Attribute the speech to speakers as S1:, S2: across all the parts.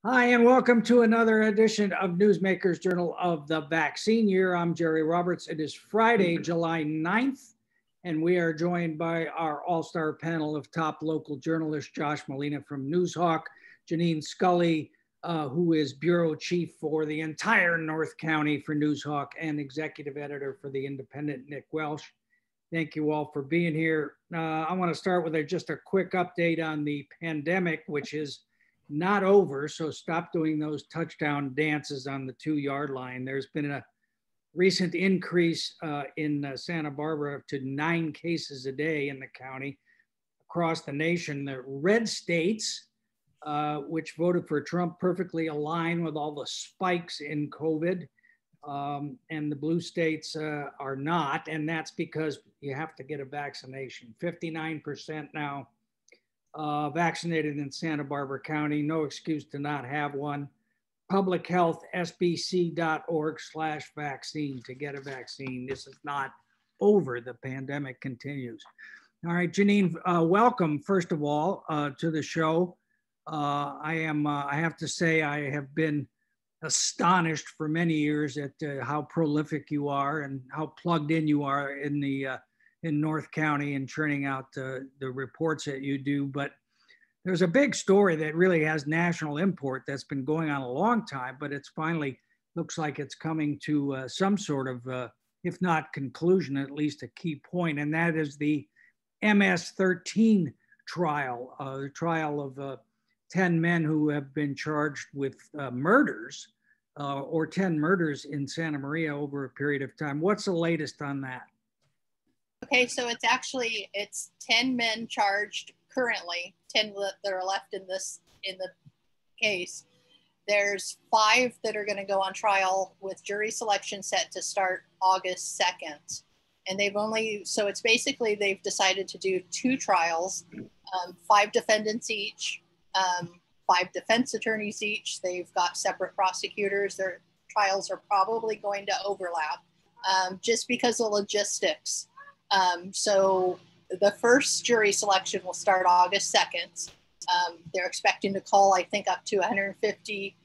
S1: Hi, and welcome to another edition of Newsmakers Journal of the Vaccine Year. I'm Jerry Roberts. It is Friday, July 9th, and we are joined by our all-star panel of top local journalists, Josh Molina from Newshawk, Janene Scully, who is bureau chief for the entire North County for Newshawk, and executive editor for The Independent, Nick Welsh. Thank you all for being here. I want to start with just a quick update on the pandemic, which is not over, so stop doing those touchdown dances on the 2-yard line. There's been a recent increase in Santa Barbara to 9 cases a day in the county. Across the nation, the red states, which voted for Trump, perfectly align with all the spikes in COVID, and the blue states are not, and that's because you have to get a vaccination. 59% now vaccinated in Santa Barbara County. No excuse to not have one. Public Health, sbc.org/vaccine to get a vaccine. This is not over. The pandemic continues. All right, Janene, welcome, first of all, to the show. I have to say, I have been astonished for many years at how prolific you are and how plugged in you are in North County and churning out the reports that you do. But there's a big story that really has national import that's been going on a long time, but it's finally looks like it's coming to some sort of, if not conclusion, at least a key point. And that is the MS-13 trial, the trial of 10 men who have been charged with murders or 10 murders in Santa Maria over a period of time. What's the latest on that?
S2: Okay, so it's 10 men charged currently, 10 that are left in the case. There's 5 that are going to go on trial with jury selection set to start August 2nd. And it's basically they've decided to do 2 trials, 5 defendants each, 5 defense attorneys each. They've got separate prosecutors. Their trials are probably going to overlap just because of logistics. So the first jury selection will start August 2nd. They're expecting to call, I think, up to 150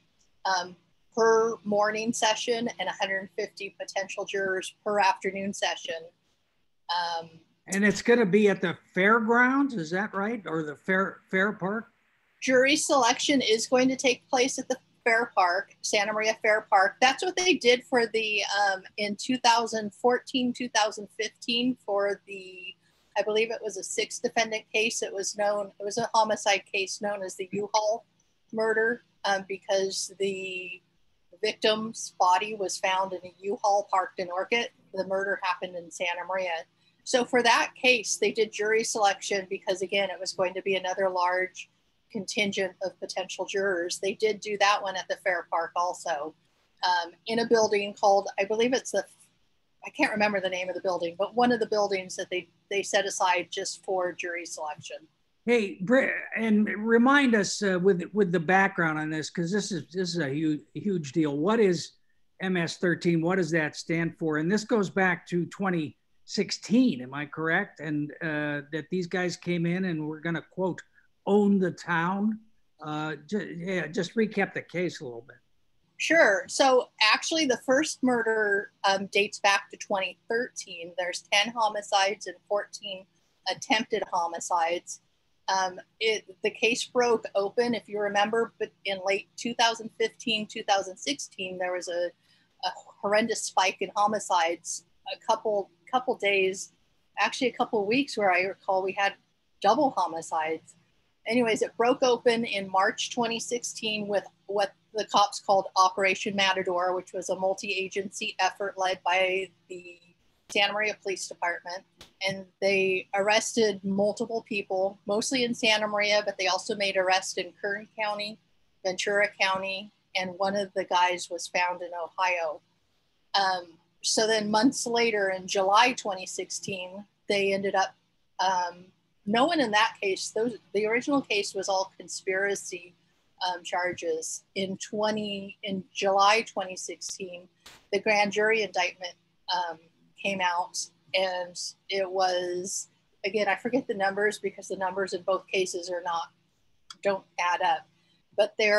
S2: per morning session and 150 potential jurors per afternoon session.
S1: And it's going to be at the fairgrounds, is that right? Or the fair park?
S2: Jury selection is going to take place at the Fair Park, Santa Maria Fair Park. That's what they did for the in 2014, 2015 for the, I believe it was a 6 defendant case. It was a homicide case known as the U-Haul murder because the victim's body was found in a U-Haul parked in Orchid. The murder happened in Santa Maria. So for that case, they did jury selection because, again, it was going to be another large contingent of potential jurors. They did do that one at the Fair Park also, in a building called, I believe it's I can't remember the name of the building, but one of the buildings that they set aside just for jury selection.
S1: Hey, and remind us with the background on this, because this is a huge deal. What is MS-13? What does that stand for? And this goes back to 2016, am I correct? And that these guys came in and were going to, quote, own the town. Just recap the case a little bit.
S2: Sure. So actually the first murder dates back to 2013. There's 10 homicides and 14 attempted homicides. The case broke open, if you remember, but in late 2015, 2016, there was a horrendous spike in homicides. A couple days, actually a couple weeks where I recall we had double homicides. Anyways, it broke open in March 2016 with what the cops called Operation Matador, which was a multi-agency effort led by the Santa Maria Police Department. And they arrested multiple people, mostly in Santa Maria, but they also made arrests in Kern County, Ventura County, and one of the guys was found in Ohio. So then months later, in July 2016, they ended up, no one in that case, the original case was all conspiracy charges. In July 2016, the grand jury indictment came out, and it was, again, I forget the numbers because the numbers in both cases don't add up. but they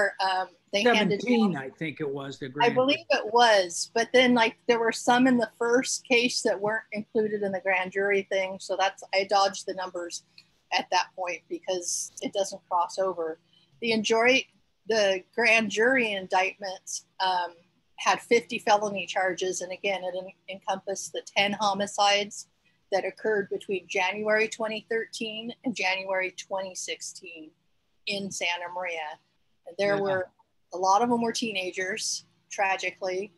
S2: handed
S1: 17,
S2: down,
S1: I think it was the
S2: I
S1: grand.
S2: believe it was, but then like there were some in the first case that weren't included in the grand jury thing. So I dodged the numbers at that point because it doesn't cross over. The grand jury indictments had 50 felony charges. And again, it encompassed the 10 homicides that occurred between January 2013 and January 2016 in Santa Maria. And there were, a lot of them were teenagers, tragically.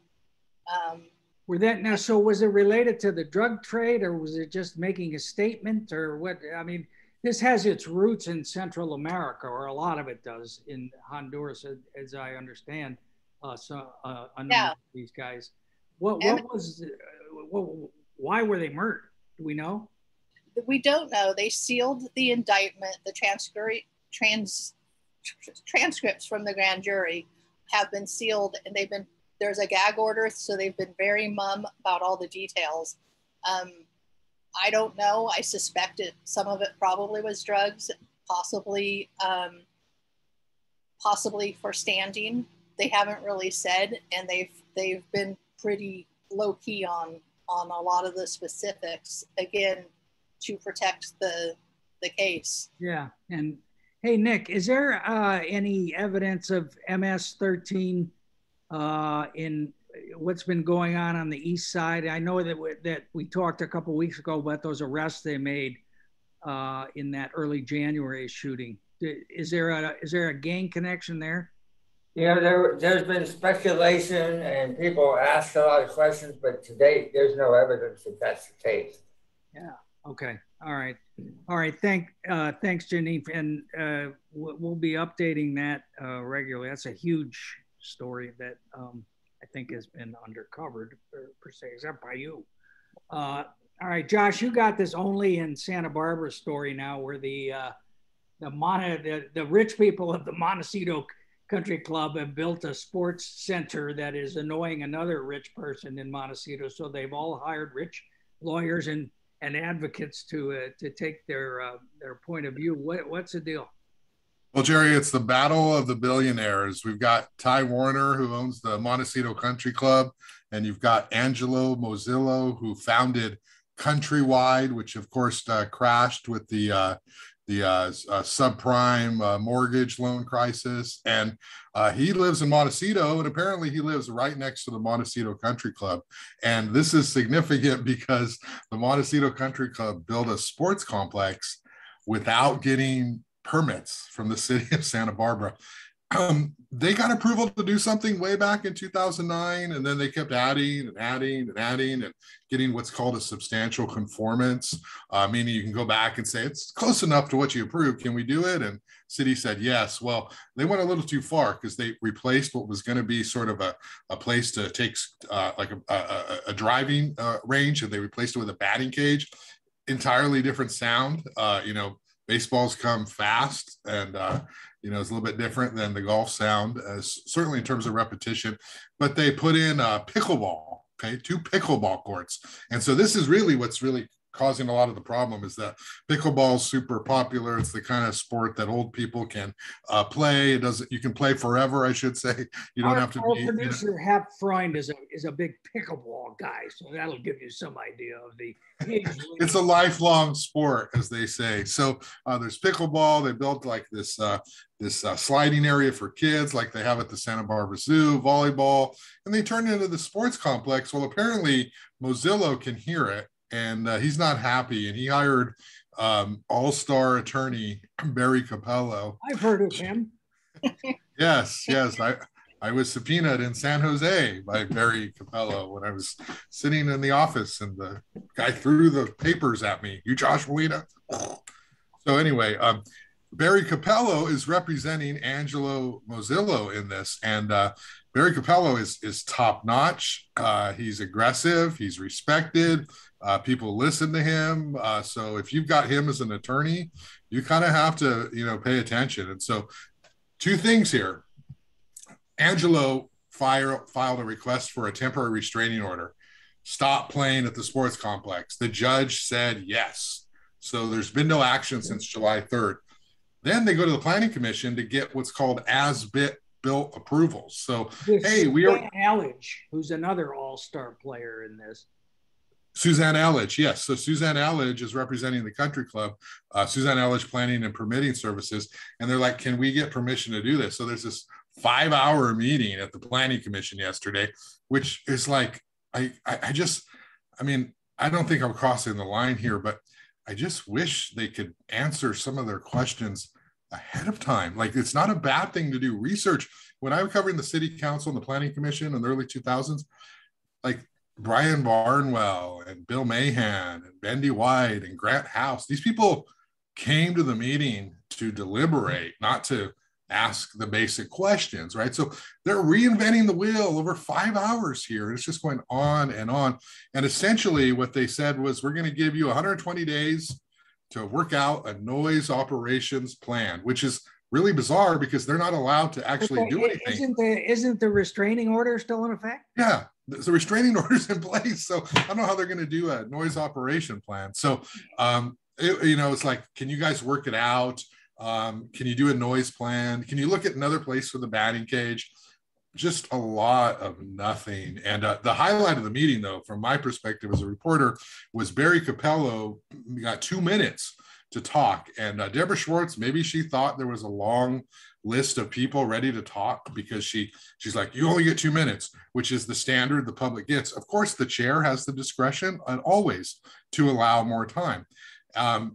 S1: So was it related to the drug trade, or was it just making a statement, or what? I mean, this has its roots in Central America, or a lot of it does in Honduras, as I understand. A number of these guys. Why were they murdered? Do we know?
S2: We don't know. They sealed the indictment. The transcripts from the grand jury have been sealed, and there's a gag order, so they've been very mum about all the details. I don't know. I suspected some of it probably was drugs, possibly for standing. They haven't really said, and they've been pretty low key on a lot of the specifics, again, to protect the case.
S1: Yeah. And hey, Nick, is there any evidence of MS-13 in what's been going on the east side? I know that we talked a couple of weeks ago about those arrests they made in that early January shooting. Is there a gang connection there?
S3: You know, there's been speculation and people ask a lot of questions, but to date, there's no evidence that that's the case.
S1: Yeah. Okay. All right. Thanks, Janene. And we'll be updating that regularly. That's a huge story that I think has been undercovered per se, except by you. All right, Josh, you got this only in Santa Barbara story now, where the rich people of the Montecito Country Club have built a sports center that is annoying another rich person in Montecito. So they've all hired rich lawyers and advocates to take their point of view. What's the deal?
S4: Well, Jerry, it's the battle of the billionaires. We've got Ty Warner, who owns the Montecito Country Club, and you've got Angelo Mozilo, who founded Countrywide, which of course crashed with the subprime mortgage loan crisis. And he lives in Montecito, and apparently he lives right next to the Montecito Country Club. And this is significant because the Montecito Country Club built a sports complex without getting permits from the city of Santa Barbara. They got approval to do something way back in 2009, and then they kept adding and getting what's called a substantial conformance, meaning you can go back and say, it's close enough to what you approved. Can we do it? And city said yes. Well, they went a little too far because they replaced what was going to be sort of a place to take like a driving range, and they replaced it with a batting cage. Entirely different sound. Baseballs come fast, and it's a little bit different than the golf sound, certainly in terms of repetition. But they put in pickleball, 2 pickleball courts. And so this is really what's really causing a lot of the problem, is that pickleball is super popular. It's the kind of sport that old people can play. You can play forever, I should say. You don't have to be.
S1: Our producer, Hap Freund, is a big pickleball guy, so that'll give you some idea of the age.
S4: It's a lifelong sport, as they say. So there's pickleball. They built like this sliding area for kids, like they have at the Santa Barbara Zoo, volleyball, and they turned it into the sports complex. Well, apparently Mozilo can hear it, and he's not happy, and he hired all-star attorney Barry Capello.
S1: I've heard of him.
S4: Yes. I was subpoenaed in San Jose by Barry Capello when I was sitting in the office, and the guy threw the papers at me. You Josh Molina? So anyway, Barry Capello is representing Angelo Mozilo in this, and Barry Capello is top-notch. He's aggressive. He's respected. People listen to him. So if you've got him as an attorney, you kind of have to, pay attention. And so 2 things here. Angelo filed a request for a temporary restraining order. Stop playing at the sports complex. The judge said yes. So there's been no action since July 3rd. Then they go to the planning commission to get what's called as-built approvals. So,
S1: With
S4: hey, we are
S1: Allage, who's another all-star player in this.
S4: Suzanne Allage, yes. So Suzanne Allage is representing the country club, Suzanne Allage Planning and Permitting Services. And they're like, can we get permission to do this? So there's this 5-hour meeting at the planning commission yesterday, which is like, I mean, I don't think I'm crossing the line here, but I just wish they could answer some of their questions ahead of time. Like, it's not a bad thing to do research. When I was covering the city council and the planning commission in the early 2000s, like Brian Barnwell and Bill Mahan and Bendy White and Grant House, these people came to the meeting to deliberate, not to ask the basic questions, right? So they're reinventing the wheel over 5 hours here. It's just going on and on. And essentially what they said was, we're going to give you 120 days to work out a noise operations plan, which is really bizarre because they're not allowed to actually do anything.
S1: Isn't the restraining order still in effect?
S4: Yeah, the restraining order's in place. So I don't know how they're going to do a noise operation plan. So, it's like, can you guys work it out? Can you do a noise plan? Can you look at another place for the batting cage? Just a lot of nothing. And the highlight of the meeting, though, from my perspective as a reporter, was Barry Capello got 2 minutes to talk. And Deborah Schwartz, maybe she thought there was a long list of people ready to talk because she's like, you only get 2 minutes, which is the standard the public gets. Of course, the chair has the discretion and always to allow more time.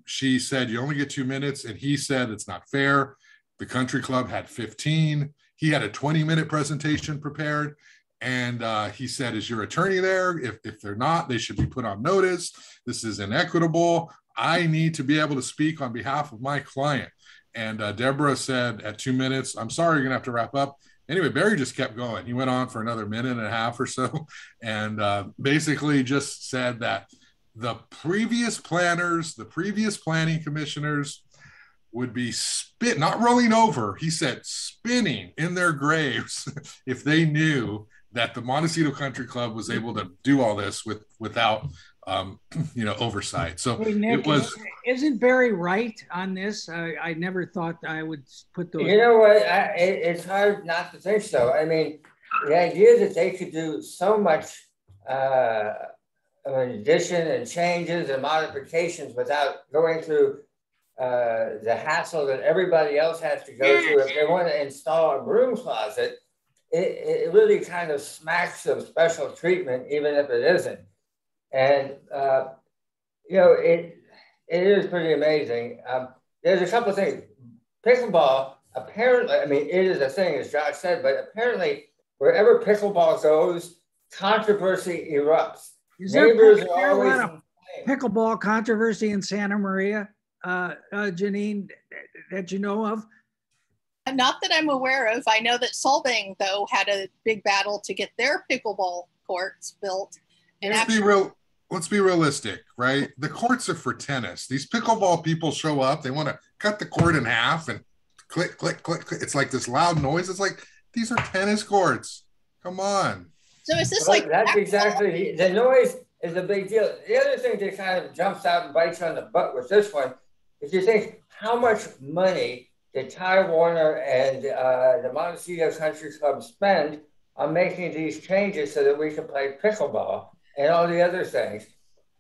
S4: She said, you only get 2 minutes. And he said, it's not fair. The country club had 15. He had a 20-minute presentation prepared. And he said, is your attorney there? If they're not, they should be put on notice. This is inequitable. I need to be able to speak on behalf of my client. And Deborah said at 2 minutes, I'm sorry, you're gonna have to wrap up. Anyway, Barry just kept going. He went on for another minute and a half or so. And basically just said that the previous planners, the previous planning commissioners would be not rolling over. He said spinning in their graves if they knew that the Montecito Country Club was able to do all this without oversight. So
S1: hey, Nick,
S4: it was.
S1: Isn't Barry right on this? I never thought I would put those.
S3: You know what? It's hard not to think so. I mean, the idea that they could do so much addition and changes and modifications without going through the hassle that everybody else has to go through if they want to install a broom closet, it really kind of smacks of special treatment, even if it isn't. And, it is pretty amazing. There's a couple of things. Pickleball, apparently, I mean, it is a thing, as Josh said, but apparently wherever pickleball goes, controversy erupts.
S1: Is there a lot of pickleball controversy in Santa Maria, Janene, that you know of?
S2: Not that I'm aware of. I know that Solvang, though, had a big battle to get their pickleball courts built. And
S4: let's be realistic, right? The courts are for tennis. These pickleball people show up. They want to cut the court in half and click, click, click, click. It's like this loud noise. It's like, these are tennis courts. Come on.
S2: So is this
S3: that's exactly, the noise is a big deal. The other thing that kind of jumps out and bites you on the butt with this one is you think, how much money did Ty Warner and the Montecito Country Club spend on making these changes so that we can play pickleball and all the other things,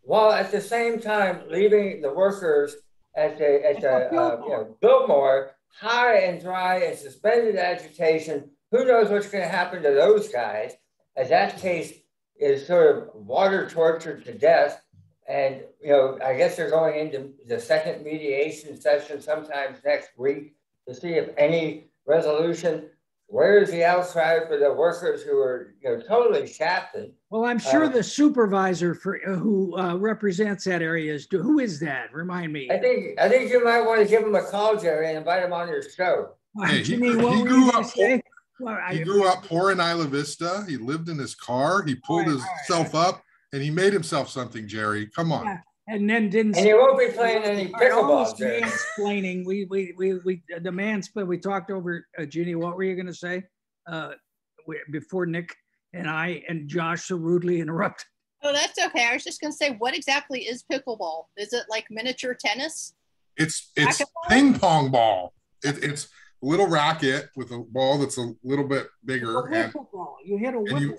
S3: while at the same time leaving the workers at the Biltmore high and dry and suspended agitation. Who knows what's going to happen to those guys, as that case is sort of water tortured to death. And, I guess they're going into the second mediation session sometimes next week to see if any resolution. Where is the outcry for the workers who are totally shafted?
S1: Well, I'm sure the supervisor who represents that area is. Who is that? Remind me.
S3: I think you might want to give him a call, Jerry, and invite him on your show.
S4: Hey, he grew up poor in Isla Vista. He lived in his car. He pulled himself up, and he made himself something. Jerry, come on.
S1: Yeah. And then didn't.
S3: And he won't be playing any pickleball.
S1: Explaining. We talked over. Ginny, what were you going to say? Before Nick and I and Josh so rudely interrupted.
S2: Oh, that's okay. I was just going to say, what exactly is pickleball? Is it like miniature tennis?
S4: It's ping pong ball. It's a little racket with a ball that's a little bit bigger.
S1: It's a wiffle ball. You hit a wiffle ball.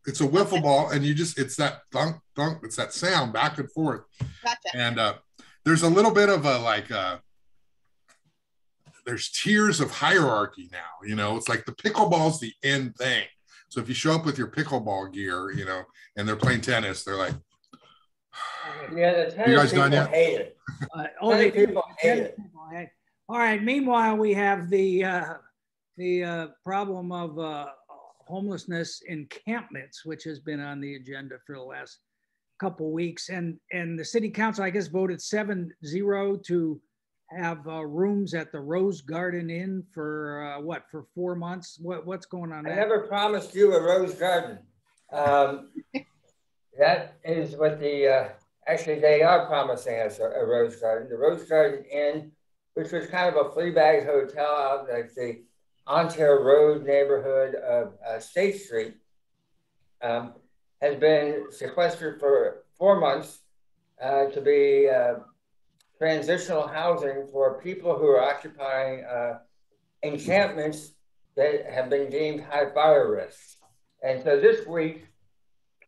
S4: It's a wiffle ball, and it's that thunk, thunk. It's that sound back and forth.
S2: Gotcha.
S4: And there's a little bit of there's tiers of hierarchy now. You know, it's like the pickleball's the end thing. So if you show up with your pickleball gear, you know, and they're playing tennis, they're like,
S3: yeah, the tennis
S4: you guys
S3: people
S4: done yet?
S3: hate it. People hate it.
S1: All right. Meanwhile, we have the problem of homelessness encampments, which has been on the agenda for the last couple of weeks, and the city council, I guess, voted 7-0 to have rooms at the Rose Garden Inn for for 4 months. What's going on?
S3: I never promised you a rose garden. That is what actually they are promising us a rose garden. The Rose Garden Inn, which was kind of a flea bag hotel out like the Ontario Road neighborhood of State Street, has been sequestered for 4 months to be transitional housing for people who are occupying encampments that have been deemed high fire risks. And so this week,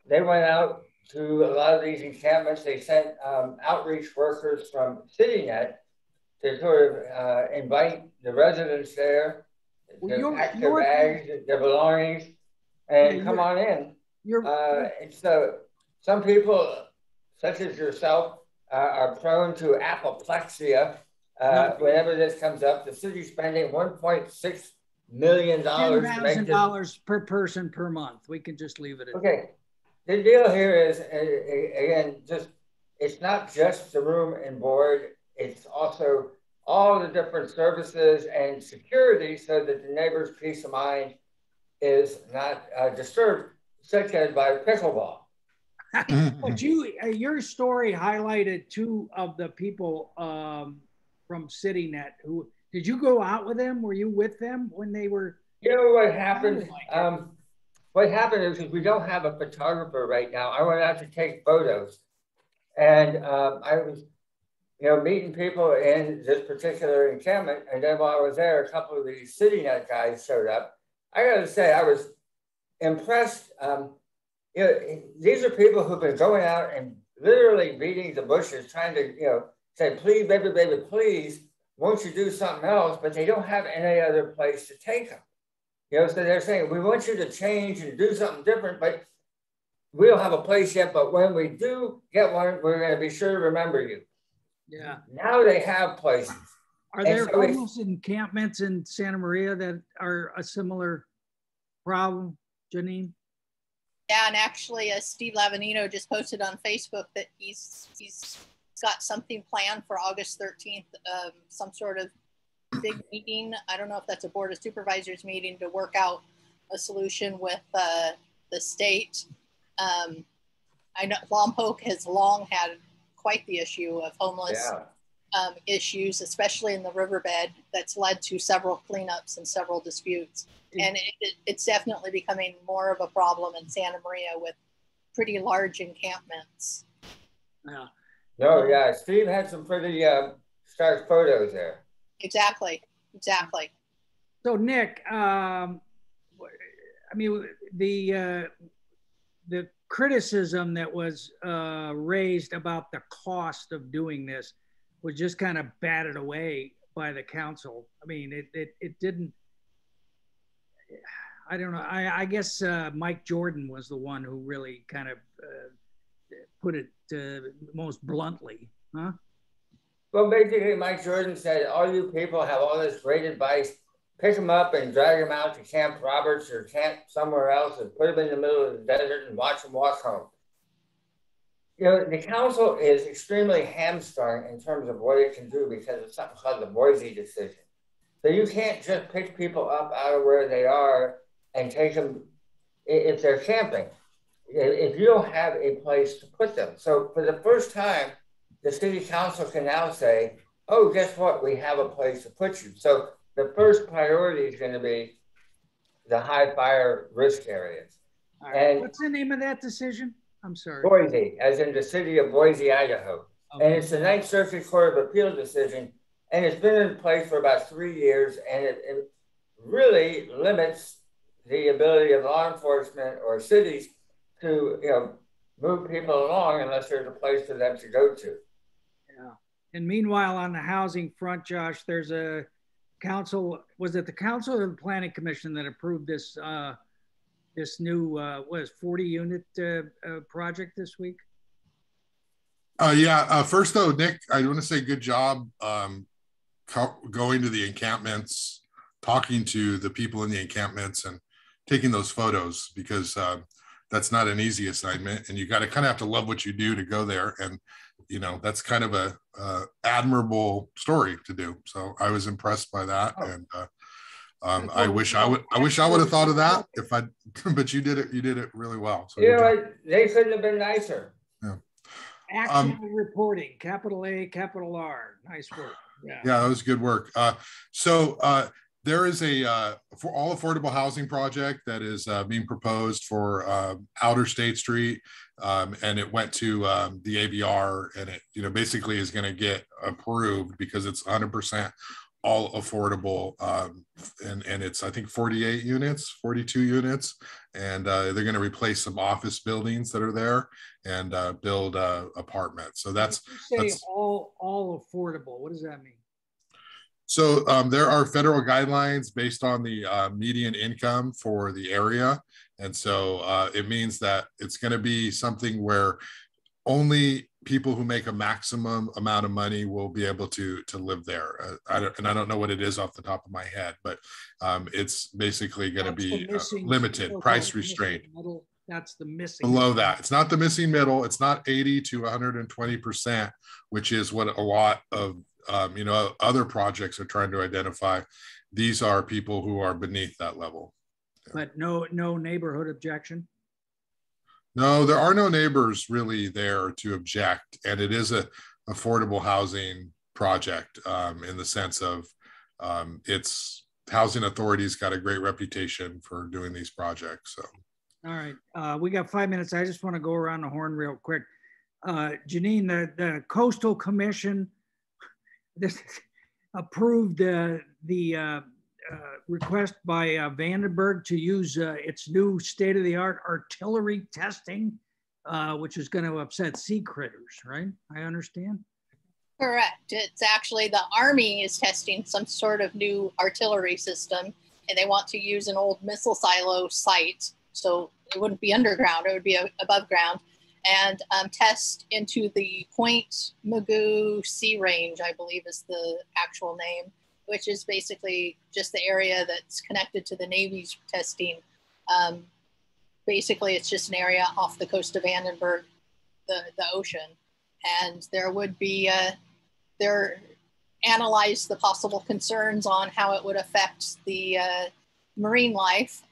S3: they went out to a lot of these encampments. They sent outreach workers from CityNet to sort of invite the residents there to pack their bags, their belongings, and come on in. And so some people, such as yourself, are prone to apoplexia whenever this comes up. The city's spending $1.6 million.
S1: $10,000 per person per month. We can just leave it at
S3: okay. The deal here is, again, it's not just the room and board, it's also all the different services and security so that the neighbor's peace of mind is not disturbed, such as by pickleball.
S1: But your story highlighted two of the people from CityNet. Who did you go out with them? Were you with them when they were?
S3: You know what happened? What happened is we don't have a photographer right now. I went out to take photos, and I was, meeting people in this particular encampment. And then while I was there, a couple of these CityNet guys showed up. I got to say, I was impressed. These are people who've been going out and literally beating the bushes, trying to, say, please, baby, baby, please, won't you do something else? But they don't have any other place to take them. So they're saying, we want you to change and do something different, but we don't have a place yet. But when we do get one, we're going to be sure to remember you.
S1: Yeah.
S3: Now they have places.
S1: Are there homeless encampments in Santa Maria that are a similar problem, Janene?
S2: Yeah, and actually, Steve Lavanino just posted on Facebook that he's got something planned for August 13th, some sort of big meeting. I don't know if that's a Board of Supervisors meeting to work out a solution with the state. I know Lompoc has long had quite the issue of homeless issues, especially in the riverbed. That's led to several cleanups and several disputes. And it's definitely becoming more of a problem in Santa Maria with pretty large encampments.
S1: Yeah.
S3: No, yeah, Steve had some pretty stark photos there.
S2: Exactly.
S1: So Nick, I mean, the criticism that was raised about the cost of doing this was just kind of batted away by the council. I mean, it didn't. I don't know. I guess Mike Jordan was the one who really kind of put it most bluntly, huh?
S3: Well, basically, Mike Jordan said, all you people have all this great advice. Pick them up and drag them out to Camp Roberts or camp somewhere else and put them in the middle of the desert and watch them walk home. The council is extremely hamstrung in terms of what it can do because of something called the Boise decision. So you can't just pick people up out of where they are and take them if they're camping, if you don't have a place to put them. So for the first time, the city council can now say, oh, guess what? We have a place to put you. So the first priority is going to be the high fire risk areas.
S1: All right. And what's the name of that decision? I'm sorry.
S3: Boise, as in the city of Boise, Idaho. Okay. And it's the Ninth Circuit Court of Appeal decision. and it's been in place for about 3 years, and it really limits the ability of law enforcement or cities to, move people along unless there's a place for them to go to.
S1: Yeah. And meanwhile, on the housing front, Josh, there's a council, was it the council or the planning commission that approved this this new 40 unit project this week?
S4: First though, Nick, I want to say good job going to the encampments, talking to the people in the encampments and taking those photos, because that's not an easy assignment, and you got to kind of have to love what you do to go there. And that's kind of a admirable story to do. So I was impressed by that. And I wish I would have thought of that but you did it really well. So
S3: they couldn't have been nicer.
S4: Yeah.
S1: Actual reporting, capital A, capital R. Nice work.
S4: Yeah, that was good work. There is a for all affordable housing project that is being proposed for Outer State Street, and it went to the ABR, and it basically is going to get approved because it's 100% all affordable, and it's, I think, 42 units, and they're going to replace some office buildings that are there and build apartments. So that's
S1: all affordable. What does that mean?
S4: So there are federal guidelines based on the median income for the area. And so it means that it's going to be something where only people who make a maximum amount of money will be able to live there. I don't know what it is off the top of my head, but it's basically going to be limited, price restraint.
S1: That's the missing
S4: below that. It's not the missing middle. It's not 80 to 120%, which is what a lot of other projects are trying to identify. These are people who are beneath that level.
S1: But no neighborhood objection?
S4: No, there are no neighbors really there to object. And it is a affordable housing project in the sense of its housing authorities got a great reputation for doing these projects. So.
S1: All right, we got 5 minutes. I just want to go around the horn real quick. Janene, the Coastal Commission approved the request by Vandenberg to use its new state-of-the-art artillery testing, which is going to upset sea critters, right? I understand.
S2: Correct. It's actually the Army is testing some sort of new artillery system, and they want to use an old missile silo site. So it wouldn't be underground, it would be above ground, and test into the Point Mugu Sea Range, I believe is the actual name, which is basically just the area that's connected to the Navy's testing. Basically, it's just an area off the coast of Vandenberg, the ocean. And there would be, they're analyzed the possible concerns on how it would affect the marine life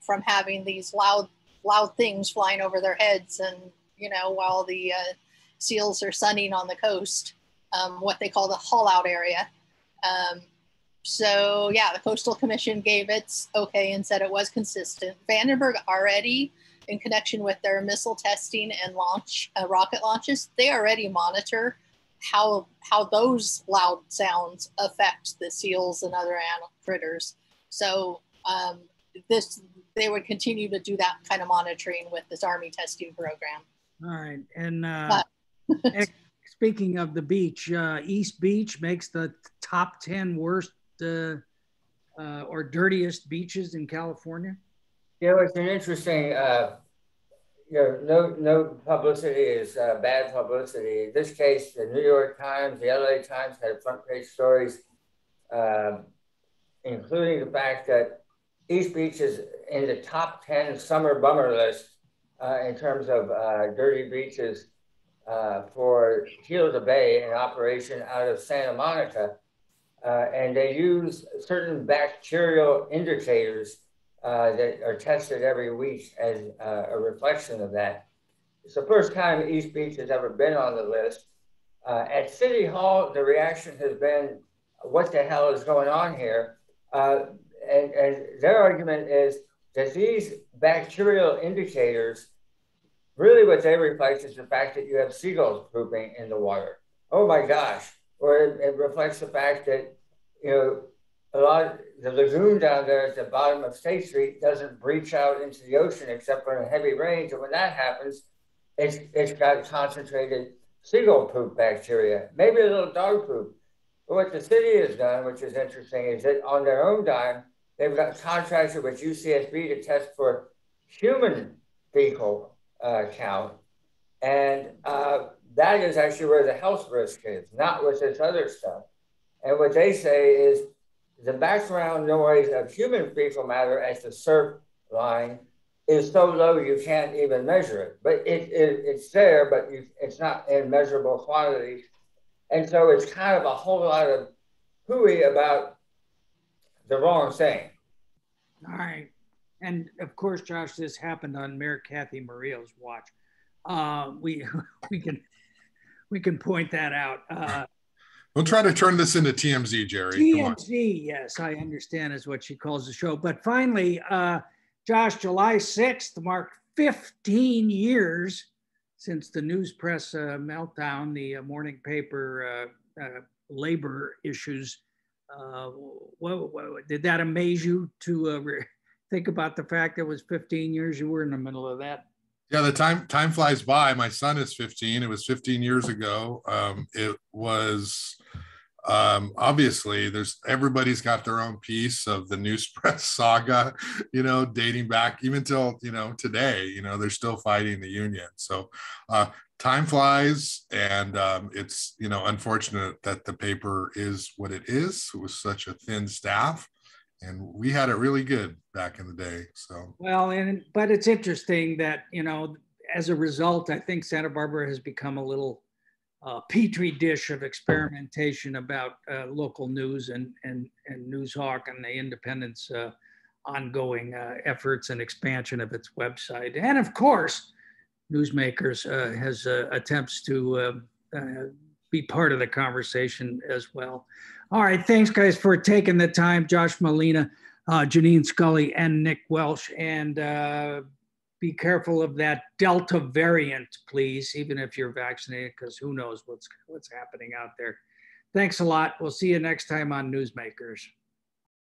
S2: from having these loud things flying over their heads, and while the seals are sunning on the coast, what they call the haul out area. So yeah, the Coastal Commission gave its okay and said it was consistent. Vandenberg already, in connection with their missile testing and launch rocket launches, they already monitor how those loud sounds affect the seals and other animal critters. So they would continue to do that kind of monitoring with this Army testing program.
S1: All right. And speaking of the beach, East Beach makes the top 10 worst or dirtiest beaches in California.
S3: It's an interesting, no publicity is bad publicity. In this case, the New York Times, the LA Times had front page stories, including the fact that East Beach is in the top 10 summer bummer list in terms of dirty beaches for Hilda Bay, an operation out of Santa Monica. And they use certain bacterial indicators that are tested every week as a reflection of that. It's the first time East Beach has ever been on the list. At City Hall, the reaction has been, what the hell is going on here? And their argument is that these bacterial indicators, really what they reflect is the fact that you have seagulls pooping in the water. Oh my gosh, or it reflects the fact that, you know, a lot of the lagoon down there at the bottom of State Street doesn't breach out into the ocean except for in heavy rains. And when that happens, it's got concentrated seagull poop bacteria, maybe a little dog poop. But what the city has done, which is interesting, is that on their own dime, they've got contracted with UCSB to test for human fecal count. And that is actually where the health risk is, not with this other stuff. And what they say is the background noise of human fecal matter at the surf line is so low you can't even measure it. But it's there, but it's not in measurable quantities. And so it's kind of a whole lot of hooey about the wrong thing.
S1: All right. And of course, Josh, this happened on Mayor Kathy Murillo's watch. We can point that out.
S4: Don't try to turn this into TMZ, Jerry.
S1: TMZ, yes, I understand is what she calls the show. But finally, Josh, July 6th marked 15 years since the news press meltdown, the morning paper labor issues. Did that amaze you to think about the fact that it was 15 years you were in the middle of that?
S4: Yeah, the time flies by. My son is 15. It was 15 years ago. It was obviously everybody's got their own piece of the news press saga, you know, dating back even till, you know, today, you know, they're still fighting the union. So time flies, and it's, you know, unfortunate that the paper is what it is. It was such a thin staff. And we had it really good back in the day. So
S1: well, but it's interesting that, you know, as a result, I think Santa Barbara has become a little petri dish of experimentation about local news and Newshawk and the Independent's ongoing efforts and expansion of its website, and of course, Newsmakers has attempts to be part of the conversation as well. All right, thanks guys for taking the time. Josh Molina, Janene Scully, and Nick Welsh. And be careful of that Delta variant, please, even if you're vaccinated, because who knows what's happening out there. Thanks a lot. We'll see you next time on Newsmakers.